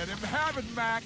Let him have it, Mac.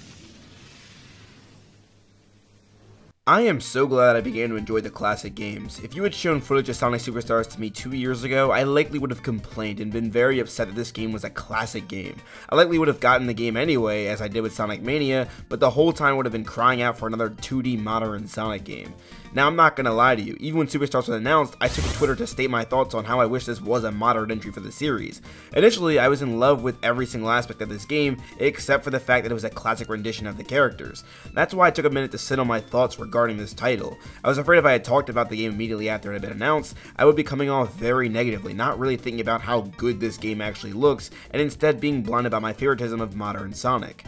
I am so glad I began to enjoy the classic games. If you had shown footage of Sonic Superstars to me 2 years ago, I likely would have complained and been very upset that this game was a classic game. I likely would have gotten the game anyway, as I did with Sonic Mania, but the whole time would have been crying out for another 2D modern Sonic game. Now, I'm not gonna lie to you, even when Superstars was announced, I took to Twitter to state my thoughts on how I wish this was a modern entry for the series. Initially, I was in love with every single aspect of this game, except for the fact that it was a classic rendition of the characters. That's why I took a minute to sit on my thoughts regarding this title. I was afraid if I had talked about the game immediately after it had been announced, I would be coming off very negatively, not really thinking about how good this game actually looks, and instead being blinded by my favoritism of modern Sonic.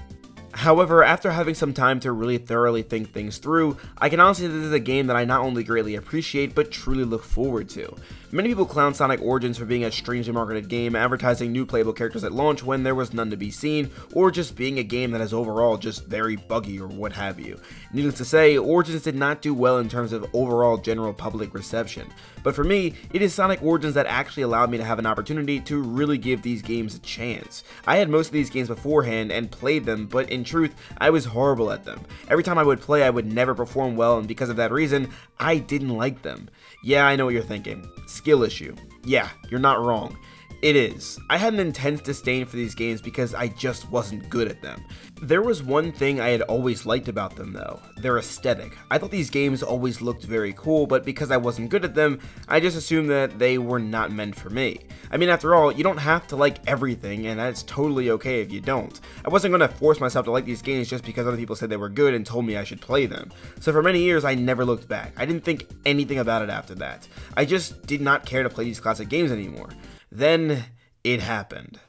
However, after having some time to really thoroughly think things through, I can honestly say this is a game that I not only greatly appreciate, but truly look forward to. Many people clown Sonic Origins for being a strangely marketed game, advertising new playable characters at launch when there was none to be seen, or just being a game that is overall just very buggy or what have you. Needless to say, Origins did not do well in terms of overall general public reception. But for me, it is Sonic Origins that actually allowed me to have an opportunity to really give these games a chance. I had most of these games beforehand and played them, but in truth, I was horrible at them. Every time I would play, I would never perform well, and because of that reason, I didn't like them. Yeah, I know what you're thinking. Skill issue. Yeah, you're not wrong. It is. I had an intense disdain for these games because I just wasn't good at them. There was one thing I had always liked about them though, their aesthetic. I thought these games always looked very cool, but because I wasn't good at them, I just assumed that they were not meant for me. I mean, after all, you don't have to like everything, and that's totally okay if you don't. I wasn't going to force myself to like these games just because other people said they were good and told me I should play them. So for many years, I never looked back. I didn't think anything about it after that. I just did not care to play these classic games anymore. Then it happened.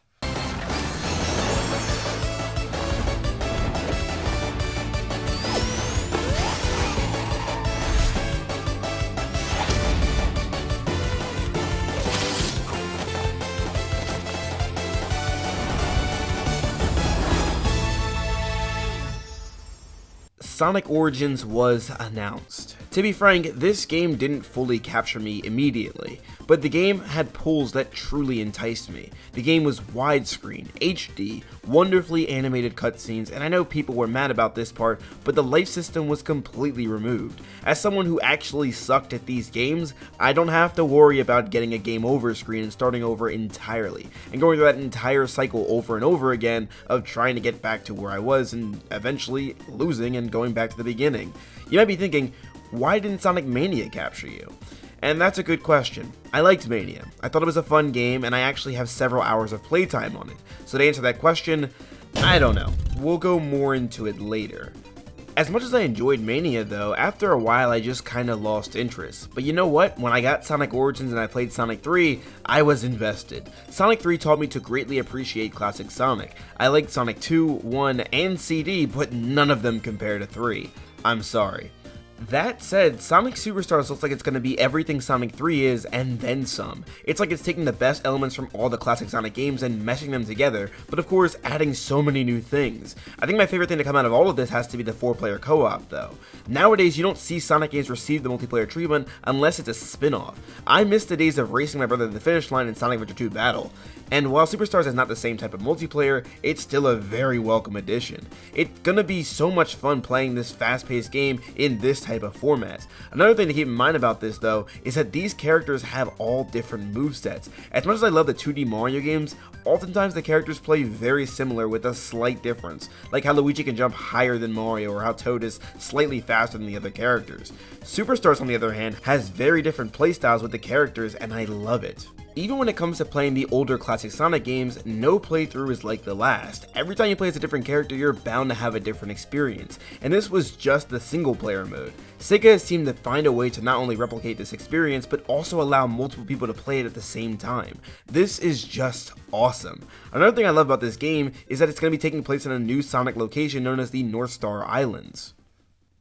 Sonic Origins was announced. To be frank, this game didn't fully capture me immediately, but the game had pulls that truly enticed me. The game was widescreen, HD, wonderfully animated cutscenes, and I know people were mad about this part, but the life system was completely removed. As someone who actually sucked at these games, I don't have to worry about getting a game over screen and starting over entirely, and going through that entire cycle over and over again of trying to get back to where I was and eventually losing and going back to the beginning. You might be thinking, why didn't Sonic Mania capture you? And that's a good question. I liked Mania. I thought it was a fun game, and I actually have several hours of playtime on it. So to answer that question, I don't know. We'll go more into it later. As much as I enjoyed Mania though, after a while I just kinda lost interest. But you know what? When I got Sonic Origins and I played Sonic 3, I was invested. Sonic 3 taught me to greatly appreciate classic Sonic. I liked Sonic 2, 1, and CD, but none of them compare to 3. I'm sorry. That said, Sonic Superstars looks like it's going to be everything Sonic 3 is, and then some. It's like it's taking the best elements from all the classic Sonic games and meshing them together, but of course adding so many new things. I think my favorite thing to come out of all of this has to be the 4-player co-op though. Nowadays you don't see Sonic games receive the multiplayer treatment unless it's a spin-off. I miss the days of racing my brother to the finish line in Sonic Adventure 2 Battle. And while Superstars is not the same type of multiplayer, it's still a very welcome addition. It's gonna be so much fun playing this fast-paced game in this type of format. Another thing to keep in mind about this though, is that these characters have all different movesets. As much as I love the 2D Mario games, oftentimes the characters play very similar with a slight difference, like how Luigi can jump higher than Mario or how Toad is slightly faster than the other characters. Superstars on the other hand has very different playstyles with the characters, and I love it. Even when it comes to playing the older classic Sonic games, no playthrough is like the last. Every time you play as a different character, you're bound to have a different experience, and this was just the single player mode. Sega has seemed to find a way to not only replicate this experience, but also allow multiple people to play it at the same time. This is just awesome. Another thing I love about this game is that it's going to be taking place in a new Sonic location known as the North Star Islands.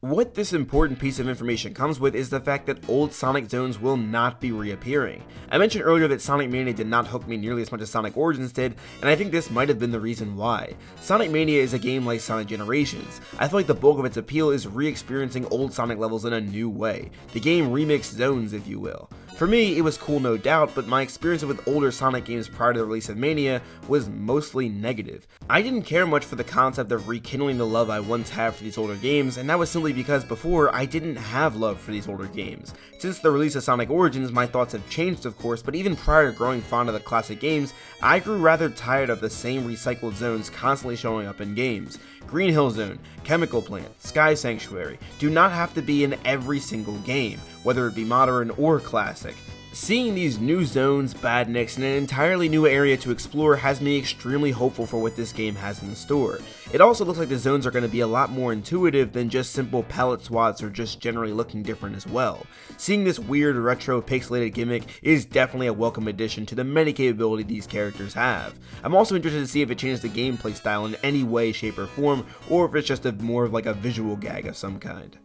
What this important piece of information comes with is the fact that old Sonic zones will not be reappearing. I mentioned earlier that Sonic Mania did not hook me nearly as much as Sonic Origins did, and I think this might have been the reason why. Sonic Mania is a game like Sonic Generations. I feel like the bulk of its appeal is re-experiencing old Sonic levels in a new way. The game remixed zones, if you will. For me, it was cool no doubt, but my experience with older Sonic games prior to the release of Mania was mostly negative. I didn't care much for the concept of rekindling the love I once had for these older games, and that was simply because before, I didn't have love for these older games. Since the release of Sonic Origins, my thoughts have changed of course, but even prior to growing fond of the classic games, I grew rather tired of the same recycled zones constantly showing up in games. Green Hill Zone, Chemical Plant, Sky Sanctuary do not have to be in every single game, whether it be modern or classic. Seeing these new zones, badniks, and an entirely new area to explore has me extremely hopeful for what this game has in store. It also looks like the zones are going to be a lot more intuitive than just simple palette swats or just generally looking different as well. Seeing this weird retro pixelated gimmick is definitely a welcome addition to the many capabilities these characters have. I'm also interested to see if it changes the gameplay style in any way, shape, or form, or if it's just more of like a visual gag of some kind.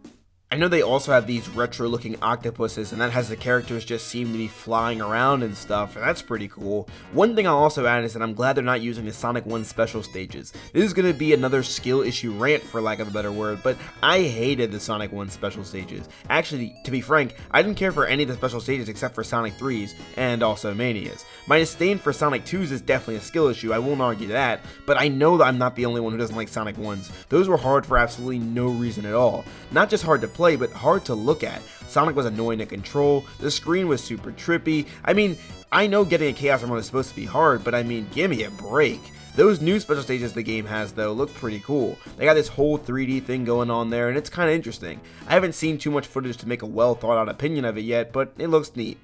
I know they also have these retro looking octopuses, and that has the characters just seem to be flying around and stuff, and that's pretty cool. One thing I'll also add is that I'm glad they're not using the Sonic 1 special stages. This is going to be another skill issue rant for lack of a better word, but I hated the Sonic 1 special stages. Actually, to be frank, I didn't care for any of the special stages except for Sonic 3's and also Mania's. My disdain for Sonic 2's is definitely a skill issue, I won't argue that, but I know that I'm not the only one who doesn't like Sonic 1's. Those were hard for absolutely no reason at all. Not just hard to play, but hard to look at. Sonic was annoying to control, the screen was super trippy. I mean, I know getting a Chaos Emerald is supposed to be hard, but I mean, give me a break. Those new special stages the game has though look pretty cool. They got this whole 3D thing going on there and it's kinda interesting. I haven't seen too much footage to make a well thought out opinion of it yet, but it looks neat.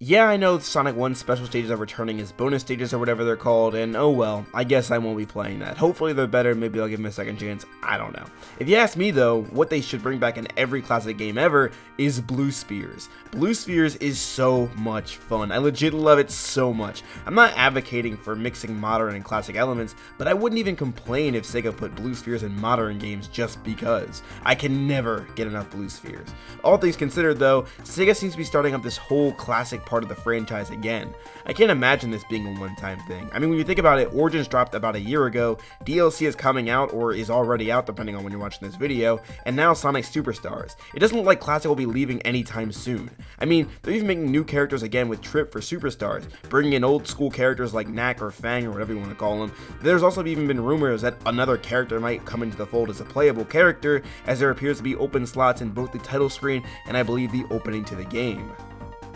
Yeah, I know Sonic 1 special stages are returning as bonus stages or whatever they're called, and oh well, I guess I won't be playing that. Hopefully they're better, maybe I'll give them a second chance, I don't know. If you ask me though, what they should bring back in every classic game ever is Blue Spheres. Blue Spheres is so much fun, I legit love it so much. I'm not advocating for mixing modern and classic elements, but I wouldn't even complain if Sega put Blue Spheres in modern games just because. I can never get enough Blue Spheres. All things considered though, Sega seems to be starting up this whole classic part of the franchise again. I can't imagine this being a one-time thing. I mean, when you think about it, Origins dropped about a year ago, DLC is coming out or is already out depending on when you're watching this video, and now Sonic Superstars. It doesn't look like Classic will be leaving anytime soon. I mean, they're even making new characters again with Trip for Superstars, bringing in old school characters like Knack or Fang or whatever you want to call them. There's also even been rumors that another character might come into the fold as a playable character, as there appears to be open slots in both the title screen and I believe the opening to the game.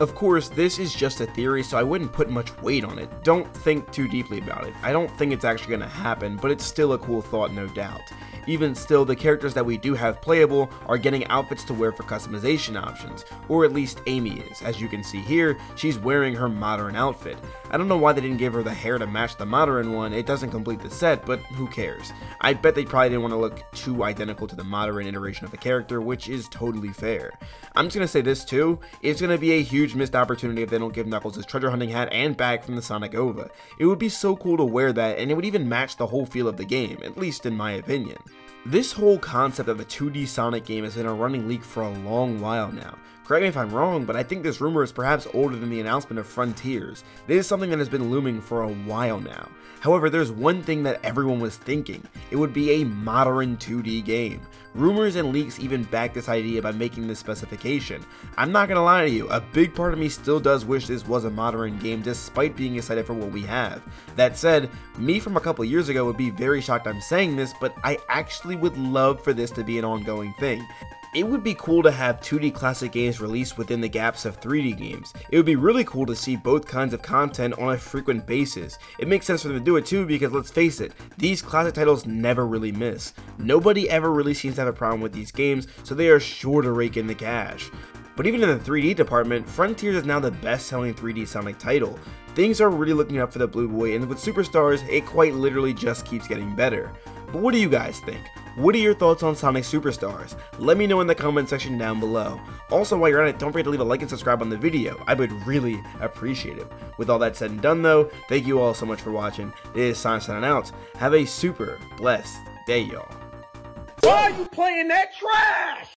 Of course, this is just a theory, so I wouldn't put much weight on it. Don't think too deeply about it. I don't think it's actually going to happen, but it's still a cool thought, no doubt. Even still, the characters that we do have playable are getting outfits to wear for customization options, or at least Amy is. As you can see here, she's wearing her modern outfit. I don't know why they didn't give her the hair to match the modern one, it doesn't complete the set, but who cares. I bet they probably didn't want to look too identical to the modern iteration of the character, which is totally fair. I'm just going to say this too, it's going to be a huge missed opportunity if they don't give Knuckles his treasure hunting hat and bag from the Sonic OVA. It would be so cool to wear that, and it would even match the whole feel of the game, at least in my opinion. This whole concept of a 2D Sonic game has been a running leak for a long while now. Correct me if I'm wrong, but I think this rumor is perhaps older than the announcement of Frontiers. This is something that has been looming for a while now. However, there's one thing that everyone was thinking. It would be a modern 2D game. Rumors and leaks even back this idea by making this specification. I'm not gonna lie to you, a big part of me still does wish this was a modern game despite being excited for what we have. That said, me from a couple years ago would be very shocked I'm saying this, but I actually would love for this to be an ongoing thing. It would be cool to have 2D classic games released within the gaps of 3D games. It would be really cool to see both kinds of content on a frequent basis. It makes sense for them to do it too because let's face it, these classic titles never really miss. Nobody ever really seems to have a problem with these games, so they are sure to rake in the cash. But even in the 3D department, Frontiers is now the best-selling 3D Sonic title. Things are really looking up for the Blue Boy, and with Superstars, it quite literally just keeps getting better. But what do you guys think? What are your thoughts on Sonic Superstars? Let me know in the comment section down below. Also, while you're at it, don't forget to leave a like and subscribe on the video. I would really appreciate it. With all that said and done though, thank you all so much for watching. This is Sonic signing out. Have a super blessed day, y'all. Why are you playing that trash?